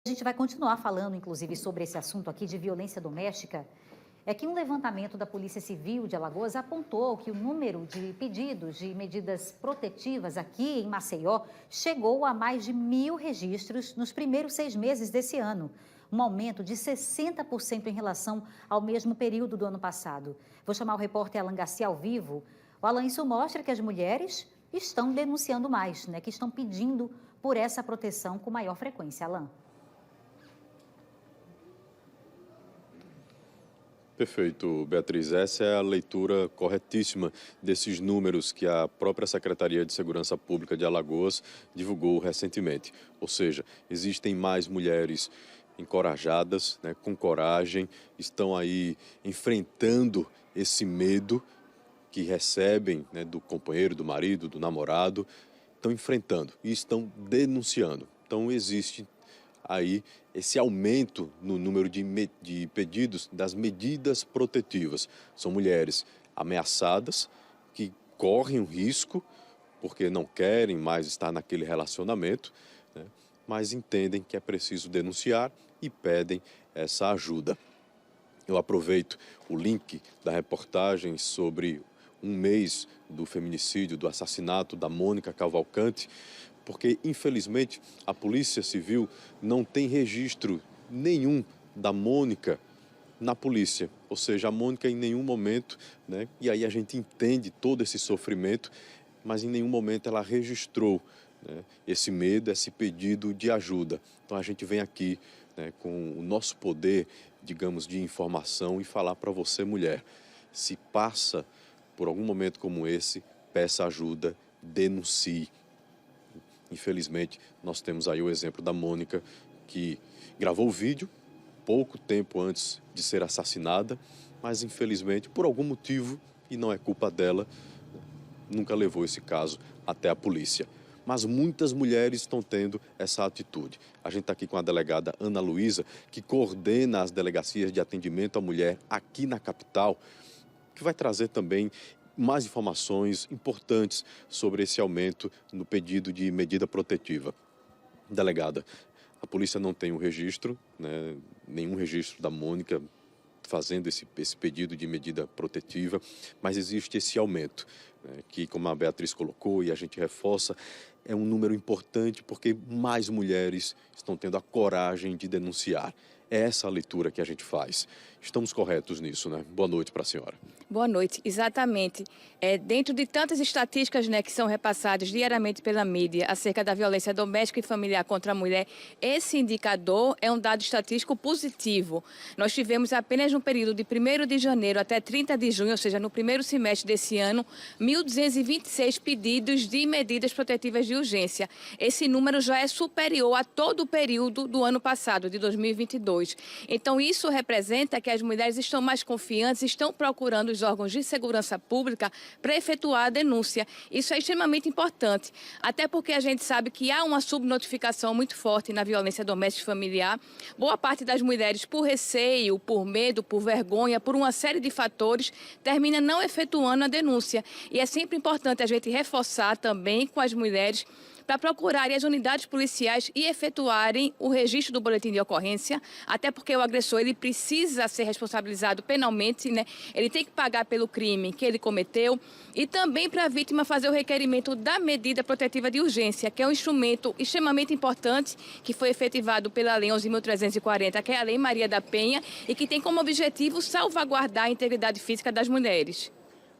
A gente vai continuar falando, inclusive, sobre esse assunto aqui de violência doméstica. É que um levantamento da Polícia Civil de Alagoas apontou que o número de pedidos de medidas protetivas aqui em Maceió chegou a mais de 1.000 registros nos primeiros 6 meses desse ano, um aumento de 60% em relação ao mesmo período do ano passado. Vou chamar o repórter Alan Garcia ao vivo. O Alan, isso mostra que as mulheres estão denunciando mais, né? Que estão pedindo por essa proteção com maior frequência. Alan. Perfeito, Beatriz. Essa é a leitura corretíssima desses números que a própria Secretaria de Segurança Pública de Alagoas divulgou recentemente. Ou seja, existem mais mulheres encorajadas, né, com coragem, estão aí enfrentando esse medo que recebem, né, do companheiro, do marido, do namorado, estão enfrentando e estão denunciando. Então existe aí esse aumento no número de pedidos das medidas protetivas. São mulheres ameaçadas que correm um risco porque não querem mais estar naquele relacionamento, né, mas entendem que é preciso denunciar e pedem essa ajuda. Eu aproveito o link da reportagem sobre um mês do feminicídio, do assassinato da Mônica Cavalcante, porque, infelizmente, a Polícia Civil não tem registro nenhum da Mônica na polícia. Ou seja, a Mônica em nenhum momento, né, e aí a gente entende todo esse sofrimento, mas em nenhum momento ela registrou, né, esse medo, esse pedido de ajuda. Então a gente vem aqui, né, com o nosso poder, digamos, de informação e falar para você, mulher, se passa por algum momento como esse, peça ajuda, denuncie. Infelizmente, nós temos aí o exemplo da Mônica, que gravou o vídeo pouco tempo antes de ser assassinada, mas infelizmente, por algum motivo, e não é culpa dela, nunca levou esse caso até a polícia. Mas muitas mulheres estão tendo essa atitude. A gente está aqui com a delegada Ana Luísa, que coordena as delegacias de atendimento à mulher aqui na capital, que vai trazer também mais informações importantes sobre esse aumento no pedido de medida protetiva. Delegada, a polícia não tem um registro, né, nenhum registro da Mônica fazendo esse pedido de medida protetiva, mas existe esse aumento, né, que, como a Beatriz colocou e a gente reforça, é um número importante porque mais mulheres estão tendo a coragem de denunciar. É essa a leitura que a gente faz. Estamos corretos nisso, né? Boa noite para a senhora. Boa noite, exatamente. Dentro de tantas estatísticas, né, que são repassadas diariamente pela mídia acerca da violência doméstica e familiar contra a mulher, esse indicador é um dado estatístico positivo. Nós tivemos apenas no período de 1º de janeiro até 30 de junho, ou seja, no primeiro semestre desse ano, 1.226 pedidos de medidas protetivas de urgência. Esse número já é superior a todo o período do ano passado, de 2022. Então, isso representa que as mulheres estão mais confiantes, estão procurando os órgãos de segurança pública para efetuar a denúncia. Isso é extremamente importante, até porque a gente sabe que há uma subnotificação muito forte na violência doméstica e familiar. Boa parte das mulheres, por receio, por medo, por vergonha, por uma série de fatores, termina não efetuando a denúncia. E é sempre importante a gente reforçar também com as mulheres para procurarem as unidades policiais e efetuarem o registro do boletim de ocorrência, até porque o agressor ele precisa ser responsabilizado penalmente, né? Ele tem que pagar pelo crime que ele cometeu e também para a vítima fazer o requerimento da medida protetiva de urgência, que é um instrumento extremamente importante que foi efetivado pela Lei 11.340, que é a Lei Maria da Penha e que tem como objetivo salvaguardar a integridade física das mulheres.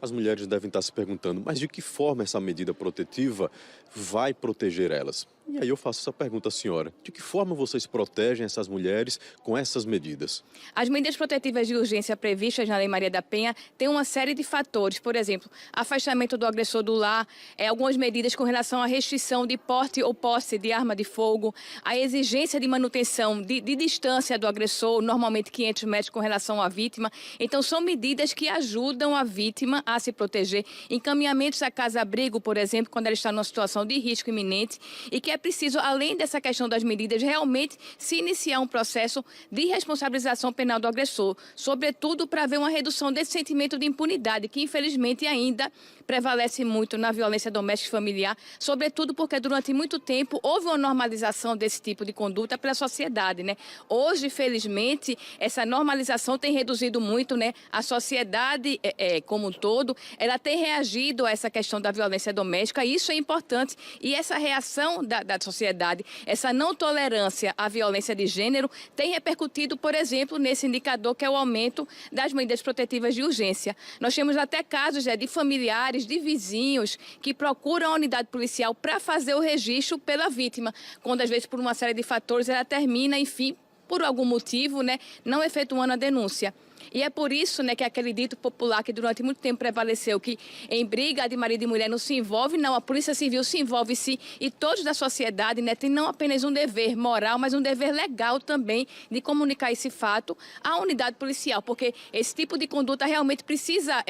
As mulheres devem estar se perguntando, mas de que forma essa medida protetiva vai proteger elas? E aí eu faço essa pergunta à senhora. De que forma vocês protegem essas mulheres com essas medidas? As medidas protetivas de urgência previstas na Lei Maria da Penha têm uma série de fatores. Por exemplo, afastamento do agressor do lar, algumas medidas com relação à restrição de porte ou posse de arma de fogo, a exigência de manutenção de distância do agressor, normalmente 500 metros com relação à vítima. Então, são medidas que ajudam a vítima a se proteger. Encaminhamentos à casa-abrigo, por exemplo, quando ela está numa situação de risco iminente e que é preciso, além dessa questão das medidas, realmente se iniciar um processo de responsabilização penal do agressor, sobretudo para ver uma redução desse sentimento de impunidade, que infelizmente ainda prevalece muito na violência doméstica e familiar, sobretudo porque durante muito tempo houve uma normalização desse tipo de conduta pela sociedade, né? Hoje, felizmente, essa normalização tem reduzido muito, né? A sociedade como um todo, ela tem reagido a essa questão da violência doméstica, e isso é importante. E essa reação da sociedade, essa não tolerância à violência de gênero, tem repercutido, por exemplo, nesse indicador que é o aumento das medidas protetivas de urgência. Nós temos até casos de familiares, de vizinhos, que procuram a unidade policial para fazer o registro pela vítima, quando às vezes por uma série de fatores ela termina, enfim, por algum motivo, né, não efetuando a denúncia. E é por isso, né, que aquele dito popular que durante muito tempo prevaleceu, que em briga de marido e mulher não se envolve, não, a Polícia Civil se envolve sim, e todos da sociedade, né, tem não apenas um dever moral, mas um dever legal também de comunicar esse fato à unidade policial, porque esse tipo de conduta realmente precisa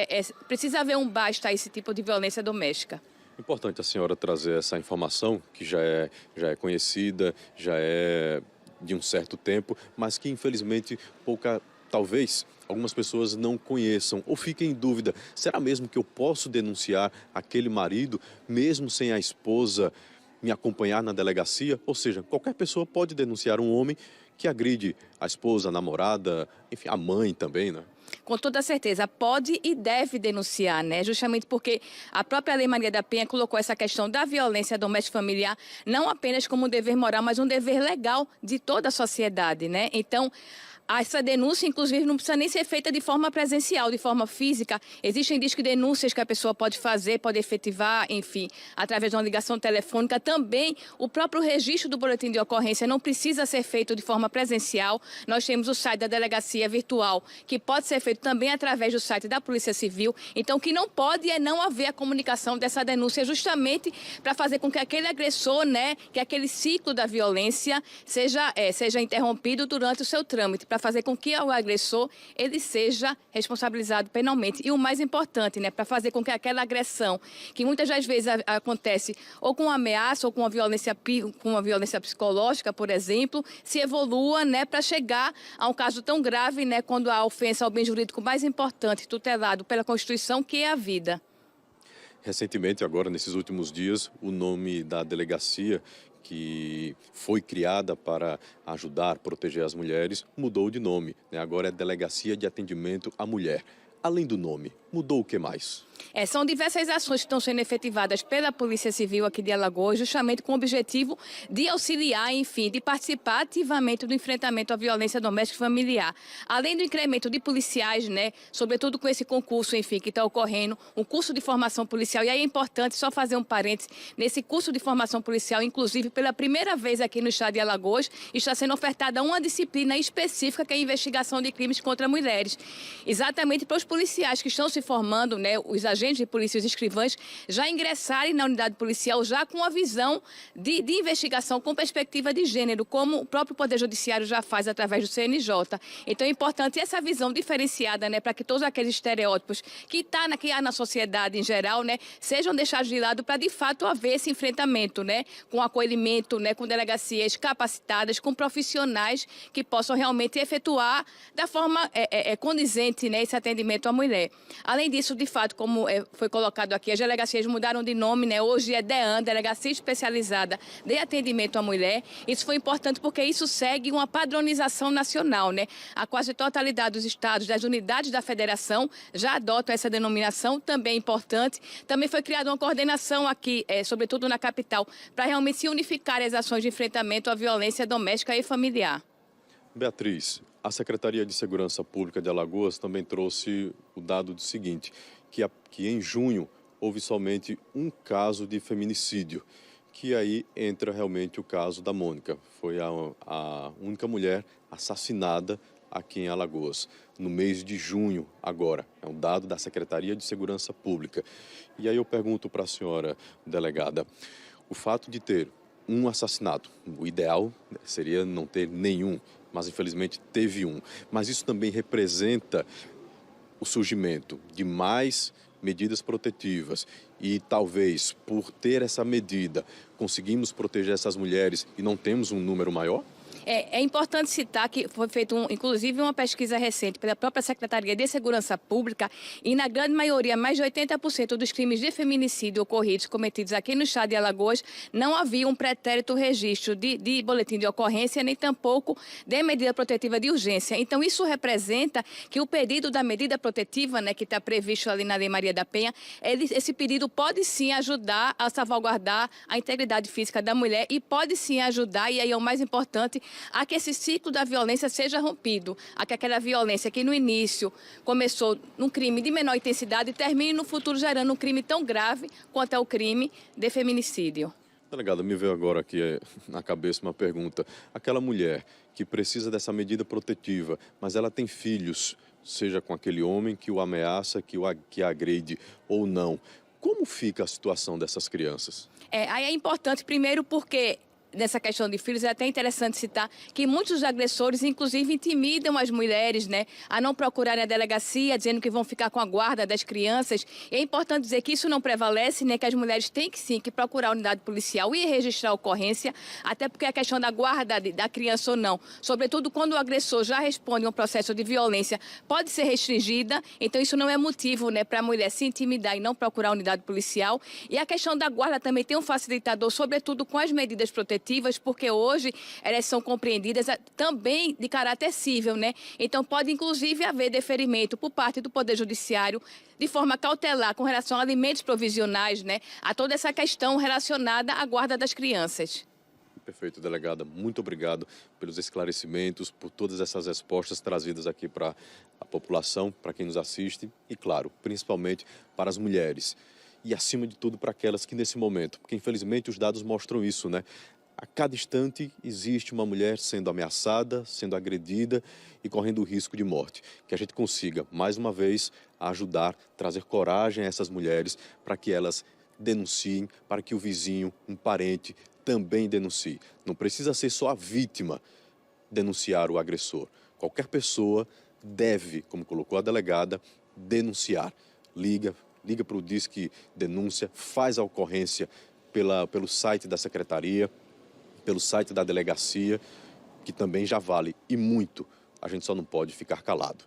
haver um basta a esse tipo de violência doméstica. Importante a senhora trazer essa informação, que já é conhecida, já é de um certo tempo, mas que infelizmente talvez algumas pessoas não conheçam ou fiquem em dúvida. Será mesmo que eu posso denunciar aquele marido mesmo sem a esposa me acompanhar na delegacia? Ou seja, qualquer pessoa pode denunciar um homem que agride a esposa, a namorada, enfim, a mãe também, né? Com toda certeza, pode e deve denunciar, né? Justamente porque a própria Lei Maria da Penha colocou essa questão da violência doméstica familiar não apenas como um dever moral, mas um dever legal de toda a sociedade, né? Então, essa denúncia, inclusive, não precisa nem ser feita de forma presencial, de forma física. Existem disque denúncias que a pessoa pode fazer, pode efetivar, enfim, através de uma ligação telefônica. Também, o próprio registro do boletim de ocorrência não precisa ser feito de forma presencial. Nós temos o site da Delegacia Virtual, que pode ser feito também através do site da Polícia Civil. Então, o que não pode é não haver a comunicação dessa denúncia, justamente para fazer com que aquele agressor, né, que aquele ciclo da violência seja interrompido durante o seu trâmite, para fazer com que o agressor ele seja responsabilizado penalmente. E o mais importante, né, para fazer com que aquela agressão, que muitas das vezes acontece ou com ameaça ou com uma violência psicológica, por exemplo, se evolua, né, para chegar a um caso tão grave, né, quando a ofensa ao bem jurídico mais importante, tutelado pela Constituição, que é a vida. Recentemente, agora, nesses últimos dias, o nome da delegacia que foi criada para ajudar, proteger as mulheres, mudou de nome, né? Agora é Delegacia de Atendimento à Mulher. Além do nome, mudou o que mais? São diversas ações que estão sendo efetivadas pela Polícia Civil aqui de Alagoas, justamente com o objetivo de auxiliar, enfim, de participar ativamente do enfrentamento à violência doméstica e familiar. Além do incremento de policiais, né, sobretudo com esse concurso, enfim, que está ocorrendo, um curso de formação policial. E aí é importante só fazer um parênteses, nesse curso de formação policial, inclusive pela primeira vez aqui no estado de Alagoas, está sendo ofertada uma disciplina específica que é a investigação de crimes contra mulheres. Exatamente para os policiais que estão se formando, né, os agentes de polícia, os escrivães, já ingressarem na unidade policial já com a visão de investigação com perspectiva de gênero, como o próprio Poder Judiciário já faz através do CNJ. Então é importante essa visão diferenciada, né, para que todos aqueles estereótipos que há na sociedade em geral, né, sejam deixados de lado para de fato haver esse enfrentamento, né, com acolhimento, né, com delegacias capacitadas, com profissionais que possam realmente efetuar da forma condizente, né, esse atendimento à mulher. Além disso, de fato, como foi colocado aqui, as delegacias mudaram de nome, né? Hoje é DEAN, Delegacia Especializada de Atendimento à Mulher. Isso foi importante porque isso segue uma padronização nacional, né? A quase totalidade dos estados, das unidades da federação, já adotam essa denominação, também é importante. Também foi criada uma coordenação aqui, sobretudo na capital, para realmente se unificar as ações de enfrentamento à violência doméstica e familiar. Beatriz, a Secretaria de Segurança Pública de Alagoas também trouxe o dado do seguinte, que em junho houve somente um caso de feminicídio, que aí entra realmente o caso da Mônica. Foi a única mulher assassinada aqui em Alagoas, no mês de junho agora. É um dado da Secretaria de Segurança Pública. E aí eu pergunto para a senhora, delegada, o fato de ter um assassinato, o ideal seria não ter nenhum, mas infelizmente teve um. Mas isso também representa o surgimento de mais medidas protetivas e talvez por ter essa medida conseguimos proteger essas mulheres e não temos um número maior? É importante citar que foi feita, inclusive, uma pesquisa recente pela própria Secretaria de Segurança Pública e, na grande maioria, mais de 80% dos crimes de feminicídio ocorridos, cometidos aqui no estado de Alagoas, não havia um pretérito registro de boletim de ocorrência, nem tampouco de medida protetiva de urgência. Então, isso representa que o pedido da medida protetiva, né, que está previsto ali na Lei Maria da Penha, esse pedido pode sim ajudar a salvaguardar a integridade física da mulher e pode sim ajudar, e aí é o mais importante, a que esse ciclo da violência seja rompido, a que aquela violência que no início começou num crime de menor intensidade termine no futuro gerando um crime tão grave quanto é o crime de feminicídio. Delegada, me veio agora aqui na cabeça uma pergunta. Aquela mulher que precisa dessa medida protetiva, mas ela tem filhos, seja com aquele homem que o ameaça, que a agride ou não, como fica a situação dessas crianças? Aí é importante, primeiro, porque nessa questão de filhos, é até interessante citar que muitos agressores, inclusive, intimidam as mulheres, né, a não procurarem a delegacia, dizendo que vão ficar com a guarda das crianças. E é importante dizer que isso não prevalece, né, que as mulheres têm que sim que procurar a unidade policial e registrar a ocorrência, até porque a questão da guarda da criança ou não, sobretudo quando o agressor já responde a um processo de violência, pode ser restringida. Então isso não é motivo, né, para a mulher se intimidar e não procurar a unidade policial. E a questão da guarda também tem um facilitador, sobretudo com as medidas protetivas, porque hoje elas são compreendidas também de caráter cível, né? Então pode inclusive haver deferimento por parte do Poder Judiciário de forma cautelar com relação a alimentos provisionais, né? A toda essa questão relacionada à guarda das crianças. Perfeito, delegada. Muito obrigado pelos esclarecimentos, por todas essas respostas trazidas aqui para a população, para quem nos assiste e, claro, principalmente para as mulheres. E, acima de tudo, para aquelas que nesse momento, porque infelizmente os dados mostram isso, né? A cada instante existe uma mulher sendo ameaçada, sendo agredida e correndo o risco de morte. Que a gente consiga, mais uma vez, ajudar, trazer coragem a essas mulheres para que elas denunciem, para que o vizinho, um parente, também denuncie. Não precisa ser só a vítima denunciar o agressor. Qualquer pessoa deve, como colocou a delegada, denunciar. Liga para o Disque Denúncia, faz a ocorrência pelo site da secretaria, pelo site da delegacia, que também já vale e muito. A gente só não pode ficar calado.